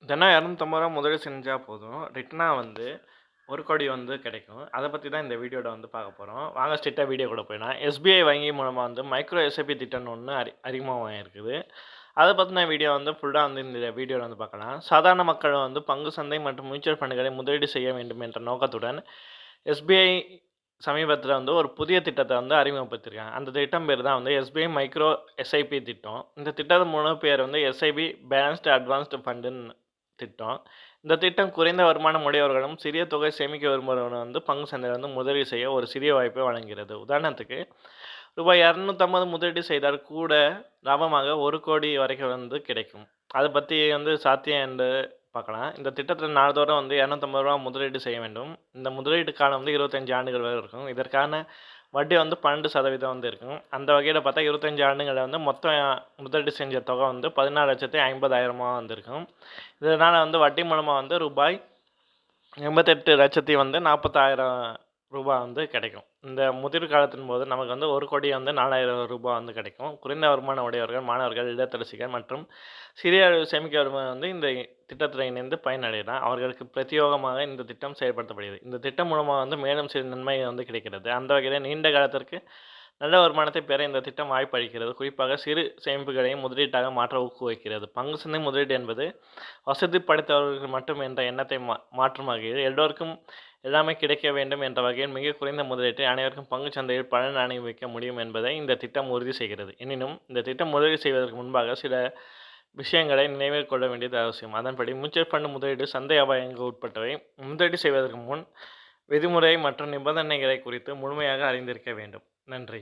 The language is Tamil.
தினம் ரூ. 250 முதலீடு செஞ்சா போதும். ரிட்டனா வந்து 1,00,00,000 வந்து கிடைக்கும். அத பத்தி தான் இந்த வீடியோல வந்து பார்க்க போறோம். வாங்க ஸ்ட்ரெயிட்டா வீடியோக்குள்ள போயிடலாம். எஸ்பிஐ வங்கி மூலமா வந்து மைக்ரோ எஸ்ஐபி திட்டம்னு ஒண்ணு அறிமுகமாயிருக்குது. அத பத்தின வீடியோ வந்து ஃபுல்லா வந்து இந்த வீடியோல வந்து பார்க்கலாம். சாதாரண மக்கள் வந்து பங்கு சந்தை மற்றும் மியூச்சுவல் ஃபண்டுகளை முதலீடு செய்ய வேண்டும் என்ற நோக்கத்துடன் எஸ்பிஐ சமீபத்தில வந்து ஒரு புதிய திட்டத்த வந்து அறிமுகப்படுத்தியிருக்காங்க. அந்த திட்டம் பேரு தான் வந்து எஸ்பிஐ மைக்ரோ எஸ்ஐபி திட்டம். இந்த திட்டத்தின் முழு பேர் வந்து எஸ்ஐபி பேலன்ஸ்டு அட்வான்ஸ்டு ஃபண்டுன்னு திட்டம். இந்த திட்டம் குறைந்த வருமானம் உடையவர்களும், சிறிய தொகை சேமிக்க விரும்புபவர்களும் வந்து பங்கு சந்தையில வந்து முதலீடு செய்ய ஒரு சிறிய வாய்ப்பை வழங்குகிறது. உதாரணத்துக்கு ரூபாய் 250 முதலீடு செய்தால் கூட லாபமாக 1,00,00,000 வரைக்கும் வந்து கிடைக்கும். அத பத்தி வந்து சாத்தியம் என்று பார்க்கலாம். இந்த திட்டத்தில நாள்தோறும் வந்து ரூ. 250 முதலீடு செய்ய வேண்டும். இந்த முதலீட்டு காலம் வந்து 25 ஆண்டுகள் வரை இருக்கும். இதற்கான வட்டி வந்து 12% வந்து இருக்கும். அந்த வகையில பார்த்தா 25 ஆண்டுகள்ல வந்து மொத்தம் முதலீடு செஞ்ச தொகை வந்து 14,50,000 வந்திருக்கும். இதனால வந்து வட்டி மூலமா வந்து ரூபாய் 88,40,000 வந்து ரூ. 40,000 வந்து கிடைக்கும். இந்த முதிர் காலத்தின் போது நமக்கு வந்து 1,00,00,000 வந்து ரூ. 4,000 வந்து கிடைக்கும். குறைந்த வருமானம் உடையவர்கள், மாணவர்கள், இல்லத்தரசிகள் மற்றும் சிறிய அளவு சேமிக்க விரும்புபவர்கள் வந்து இந்த திட்டத்தில் இணைந்து பயனடையலாம். அவர்களுக்கு பிரத்யேகமாக இந்த திட்டம் செயல்படுத்தப்படுகிறது. இந்த திட்டம் மூலமா வந்து மேலும் சில நன்மைகள் வந்து கிடைக்கிறது. அந்த வகையில நீண்ட காலத்திற்கு நல்ல வருமானத்தை பெற இந்த திட்டம் வாய்ப்பு அளிக்கிறது. குறிப்பாக சிறு சேமிப்புகளையும் முதலீட்டாக மாற்ற ஊக்குவிக்கிறது. பங்கு சந்தை முதலீடு என்பது வசதி படைத்தவர்களுக்கு மட்டும் என்ற எண்ணத்தை மாற்றும் வகையில் எல்லோருக்கும் எல்லாமே கிடைக்க வேண்டும் என்ற வகையில் மிக குறைந்த முதலீட்டை அனைவருக்கும் பங்குச் சந்தையில் பலன் அனுபவிக்க முடியும் என்பதை இந்த திட்டம் உறுதி செய்கிறது. எனினும் இந்த திட்டம் முதலீடு செய்வதற்கு முன்பாக சில விஷயங்களை நினைவில் கொள்ள வேண்டியது அவசியம். அதன்படி மியூச்சுவல் ஃபண்ட் முதலீடு சந்தை அபாயங்களுக்கு உட்பட்டவை. முதலீடு செய்வதற்கு முன் விதிமுறை மற்றும் நிபந்தனைகளை குறித்து முழுமையாக அறிந்திருக்க வேண்டும். நன்றி.